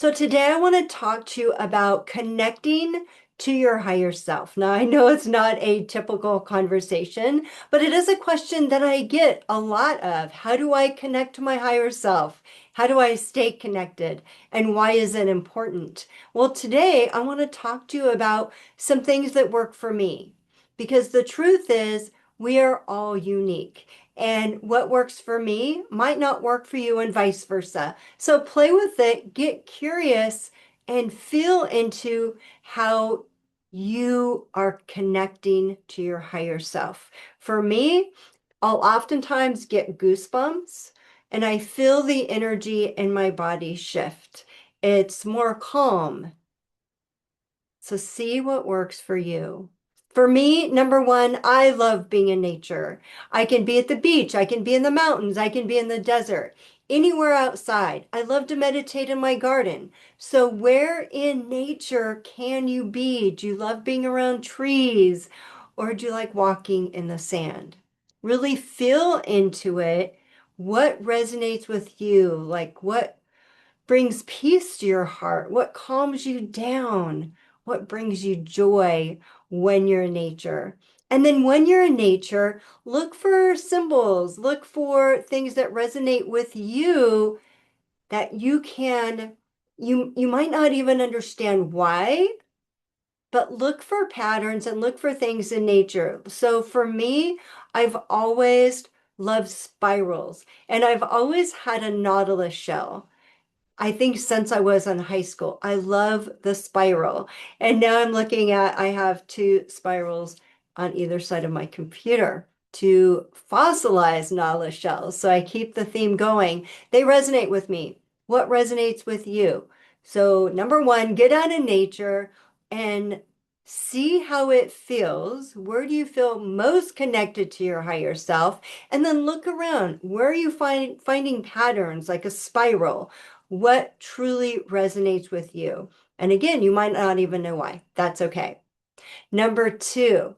So today I want to talk to you about connecting to your higher self. Now, I know it's not a typical conversation, but it is a question that I get a lot of. How do I connect to my higher self? How do I stay connected? And why is it important? Well, today I want to talk to you about some things that work for me, because the truth is we are all unique. And what works for me might not work for you, and vice versa. So play with it, get curious, and feel into how you are connecting to your higher self. For me, I'll oftentimes get goosebumps and I feel the energy in my body shift. It's more calm. So see what works for you. For me, number one, I love being in nature. I can be at the beach, I can be in the mountains, I can be in the desert, anywhere outside. I love to meditate in my garden. So where in nature can you be? Do you love being around trees or do you like walking in the sand? Really feel into it. What resonates with you? Like what brings peace to your heart? What calms you down? What brings you joy when you're in nature? And then when you're in nature, look for symbols, look for things that resonate with you that you might not even understand why, but look for patterns and look for things in nature. So for me, I've always loved spirals and I've always had a nautilus shell. I think since I was in high school, I love the spiral. And now I'm looking at, I have two spirals on either side of my computer to fossilize nautilus shells. So I keep the theme going. They resonate with me. What resonates with you? So number one, get out in nature and see how it feels. Where do you feel most connected to your higher self? And then look around. Where are you finding patterns like a spiral? What truly resonates with you? And again, you might not even know why. That's okay. Number two,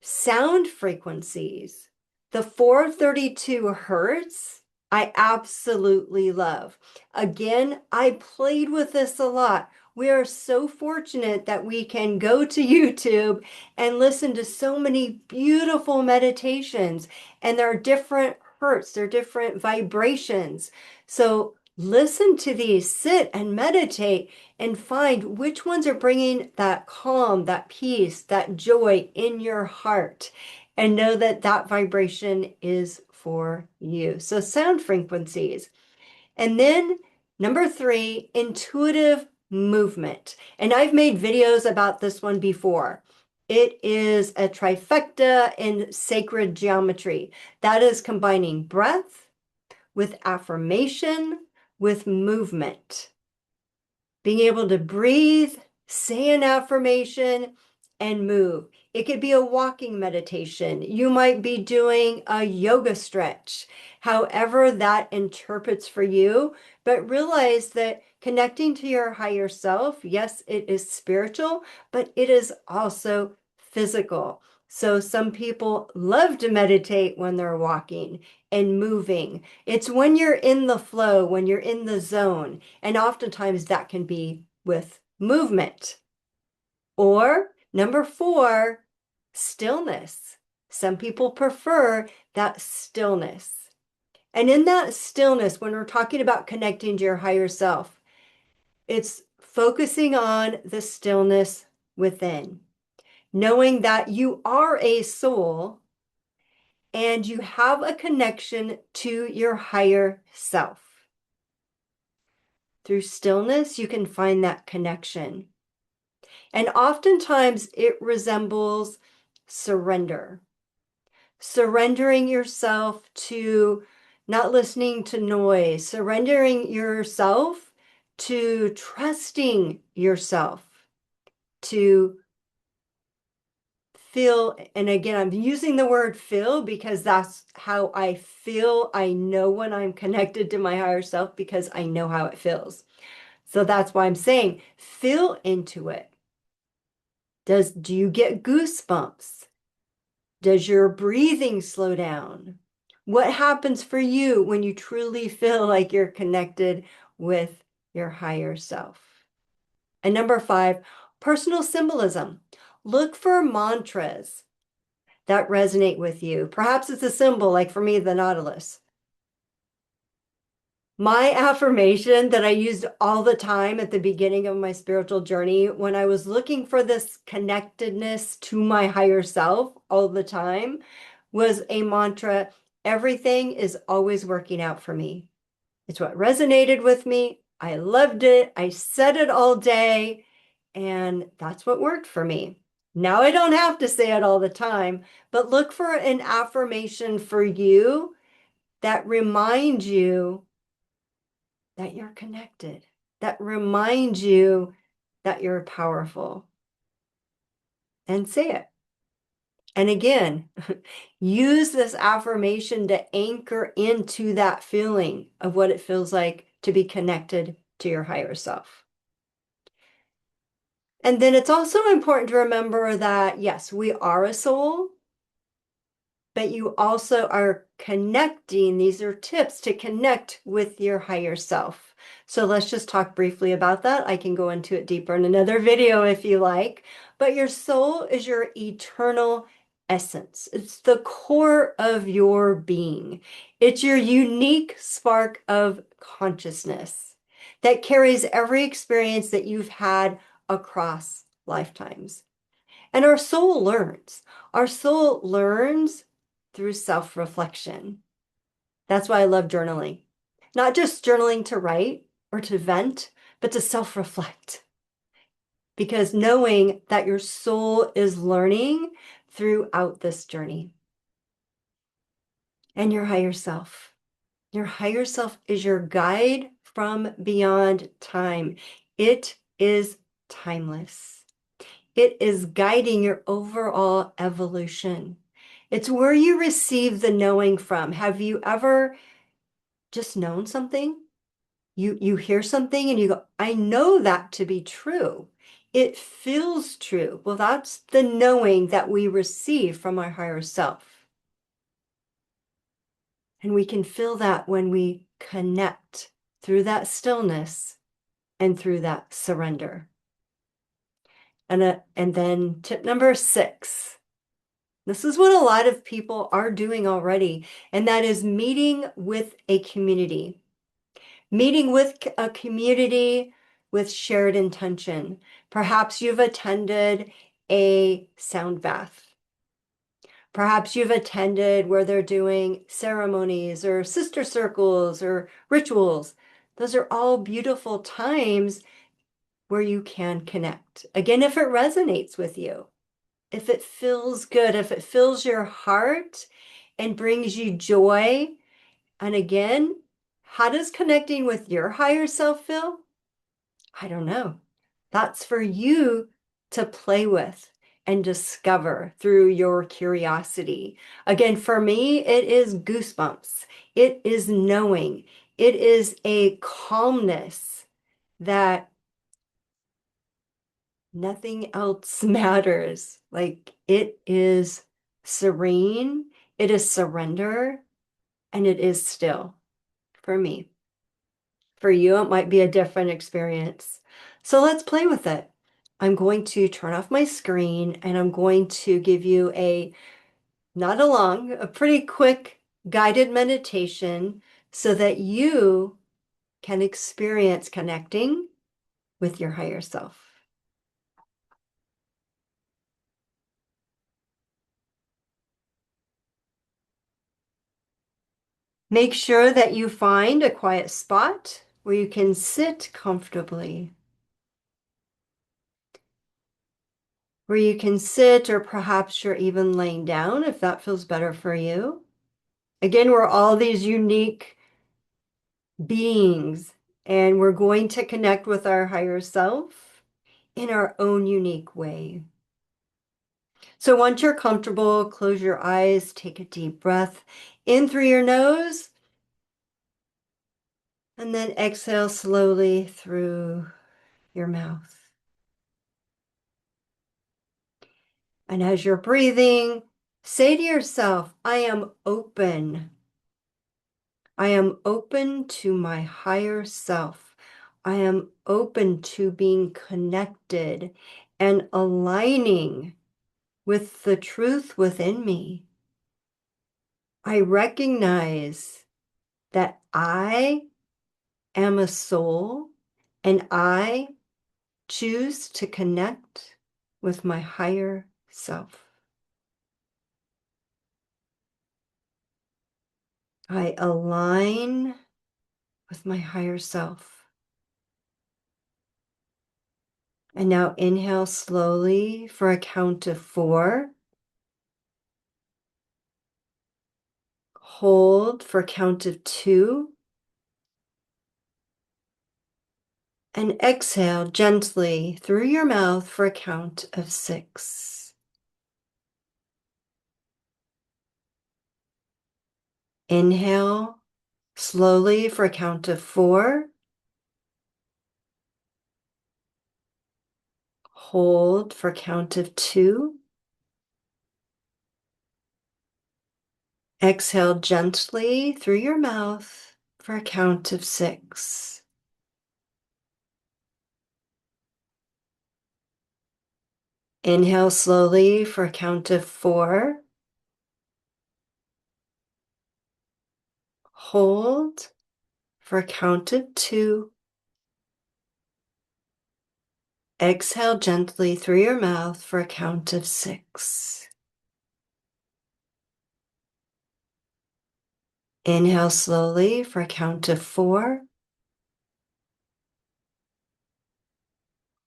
sound frequencies. The 432 hertz, I absolutely love. Again, I played with this a lot. We are so fortunate that we can go to YouTube and listen to so many beautiful meditations, and there are different hertz, there are different vibrations. So listen to these, sit and meditate and find which ones are bringing that calm, that peace, that joy in your heart, and know that that vibration is for you. So sound frequencies. And then number three, intuitive movement. And I've made videos about this one before. It is a trifecta in sacred geometry. That is combining breath with affirmation with movement. Being able to breathe, say an affirmation, and move. It could be a walking meditation. You might be doing a yoga stretch, however that interprets for you. But realize that connecting to your higher self, yes, it is spiritual, but it is also physical. So some people love to meditate when they're walking and moving. It's when you're in the flow, when you're in the zone, and oftentimes that can be with movement. Or number four, stillness. Some people prefer that stillness. And in that stillness, when we're talking about connecting to your higher self, it's focusing on the stillness within, knowing that you are a soul and you have a connection to your higher self. Through stillness, you can find that connection. And oftentimes it resembles surrender, surrendering yourself to not listening to noise, surrendering yourself to trusting yourself, to feel. And again, I'm using the word feel because that's how I feel. I know when I'm connected to my higher self because I know how it feels. So that's why I'm saying feel into it. Do you get goosebumps? Does your breathing slow down? What happens for you when you truly feel like you're connected with your higher self. And number 5, personal symbolism. Look for mantras that resonate with you. Perhaps it's a symbol, like for me, the Nautilus. My affirmation that I used all the time at the beginning of my spiritual journey, when I was looking for this connectedness to my higher self all the time, was a mantra: everything is always working out for me. It's what resonated with me. I loved it. I said it all day, and that's what worked for me. Now I don't have to say it all the time, but look for an affirmation for you that reminds you that you're connected, that reminds you that you're powerful. And say it. And again, use this affirmation to anchor into that feeling of what it feels like to be connected to your higher self. And then it's also important to remember that, yes, we are a soul, but you also are connecting. These are tips to connect with your higher self. So let's just talk briefly about that. I can go into it deeper in another video if you like. But your soul is your eternal essence. It's the core of your being. It's your unique spark of consciousness that carries every experience that you've had across lifetimes. And our soul learns. Our soul learns through self-reflection. That's why I love journaling. Not just journaling to write or to vent, but to self-reflect. Because knowing that your soul is learning throughout this journey. And your higher self. Your higher self is your guide from beyond time. It is timeless. It is guiding your overall evolution. It's where you receive the knowing from. Have you ever just known something? You hear something and you go, I know that to be true. It feels true. Well, that's the knowing that we receive from our higher self. And we can feel that when we connect through that stillness and through that surrender. And then tip number 6. This is what a lot of people are doing already, and that is meeting with a community. Meeting with a community with shared intention. Perhaps you've attended a sound bath. Perhaps you've attended where they're doing ceremonies or sister circles or rituals. Those are all beautiful times where you can connect. Again, if it resonates with you. If it feels good, if it fills your heart and brings you joy. And again, how does connecting with your higher self feel? I don't know. That's for you to play with and discover through your curiosity. Again, for me, it is goosebumps. It is knowing. It is a calmness that nothing else matters. Like it is serene, it is surrender, and it is still for me. For you, it might be a different experience. So let's play with it. I'm going to turn off my screen and I'm going to give you not a long, a pretty quick guided meditation so that you can experience connecting with your higher self. Make sure that you find a quiet spot where you can sit comfortably, where you can sit, or perhaps you're even laying down if that feels better for you. Again, we're all these unique beings, and we're going to connect with our higher self in our own unique way. So once you're comfortable, close your eyes, take a deep breath in through your nose, and then exhale slowly through your mouth. And as you're breathing, say to yourself, I am open. I am open to my higher self. I am open to being connected and aligning with the truth within me. I recognize that I am a soul and I choose to connect with my higher self. I align with my higher self. And now inhale slowly for a count of 4. Hold for a count of 2. And exhale gently through your mouth for a count of 6. Inhale slowly for a count of 4. Hold for a count of 2. Exhale gently through your mouth for a count of 6. Inhale slowly for a count of 4. Hold for a count of 2. Exhale gently through your mouth for a count of 6. Inhale slowly for a count of 4.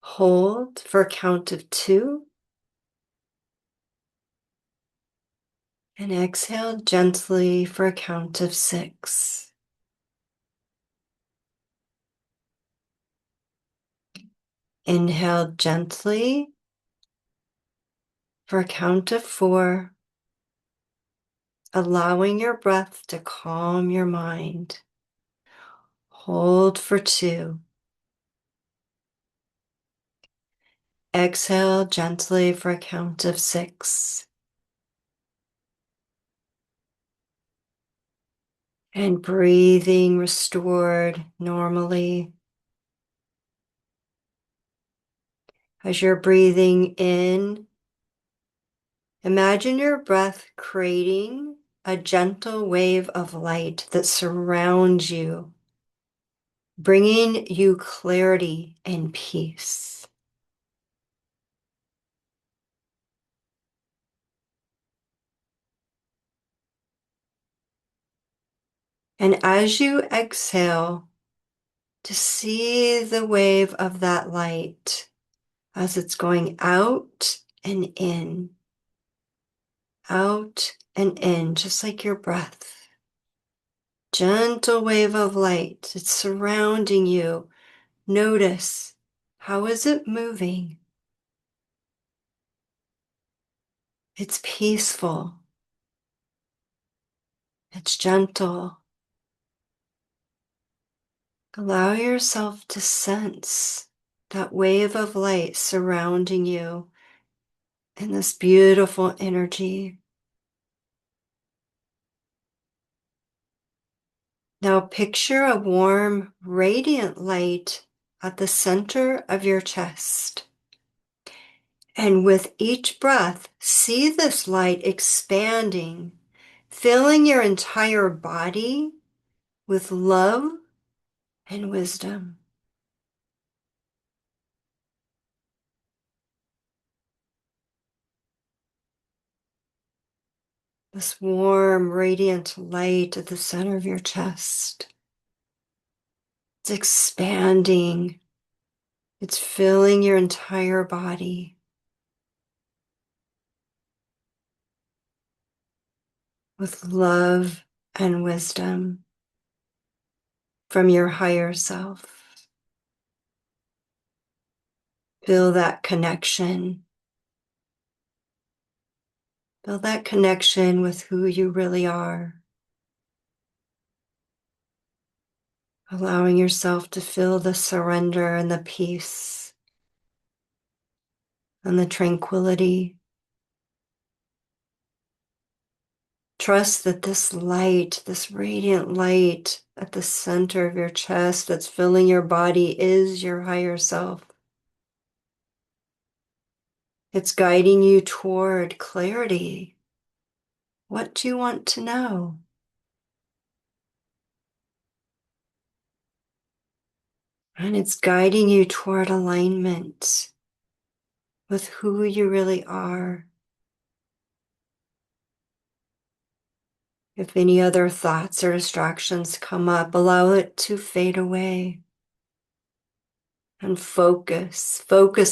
Hold for a count of 2. And exhale gently for a count of 6. Inhale gently for a count of 4, allowing your breath to calm your mind. Hold for 2. Exhale gently for a count of 6. And breathing restored normally. As you're breathing in, imagine your breath creating a gentle wave of light that surrounds you, bringing you clarity and peace. And as you exhale, to see the wave of that light as it's going out and in, just like your breath. Gentle wave of light, it's surrounding you. Notice, how is it moving? It's peaceful. It's gentle. Allow yourself to sense that wave of light surrounding you in this beautiful energy. Now picture a warm, radiant light at the center of your chest. And with each breath, see this light expanding, filling your entire body with love and wisdom. This warm, radiant light at the center of your chest. It's expanding. It's filling your entire body with love and wisdom from your higher self. Feel that connection. Feel that connection with who you really are. Allowing yourself to feel the surrender and the peace and the tranquility. Trust that this light, this radiant light at the center of your chest that's filling your body is your higher self. It's guiding you toward clarity. What do you want to know? And it's guiding you toward alignment with who you really are. If any other thoughts or distractions come up, allow it to fade away. And focus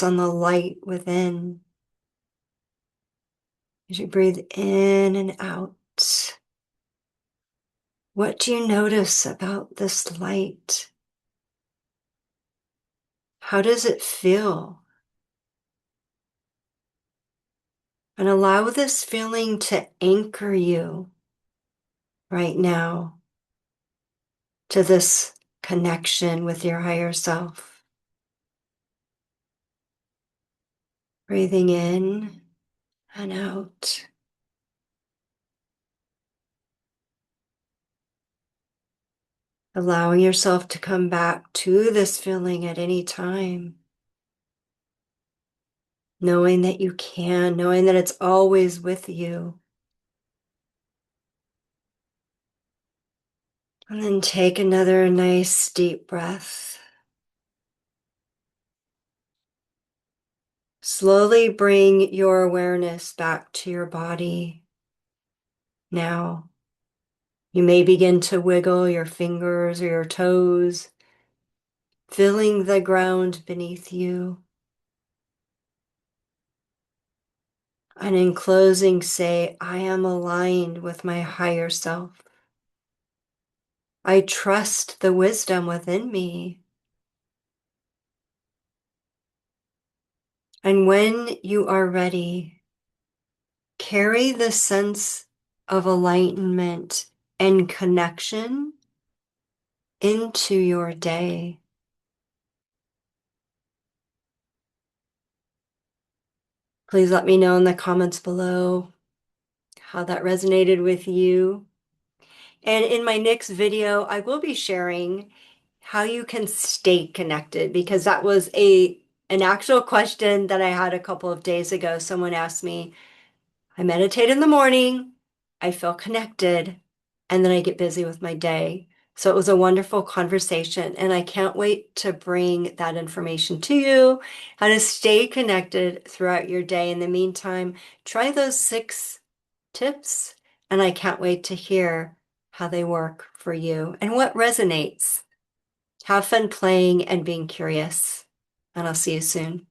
on the light within. As you breathe in and out, what do you notice about this light? How does it feel? And allow this feeling to anchor you right now to this connection with your higher self. Breathing in and out. Allowing yourself to come back to this feeling at any time. Knowing that you can, knowing that it's always with you. And then take another nice deep breath. Slowly bring your awareness back to your body. Now, you may begin to wiggle your fingers or your toes, feeling the ground beneath you. And in closing, say, I am aligned with my higher self. I trust the wisdom within me. And when you are ready, carry the sense of alignment and connection into your day. Please let me know in the comments below how that resonated with you. And in my next video, I will be sharing how you can stay connected, because that was an actual question that I had a couple of days ago. Someone asked me, I meditate in the morning, I feel connected, and then I get busy with my day. So it was a wonderful conversation, and I can't wait to bring that information to you, how to stay connected throughout your day. In the meantime, try those 6 tips, and I can't wait to hear how they work for you and what resonates. Have fun playing and being curious, and I'll see you soon.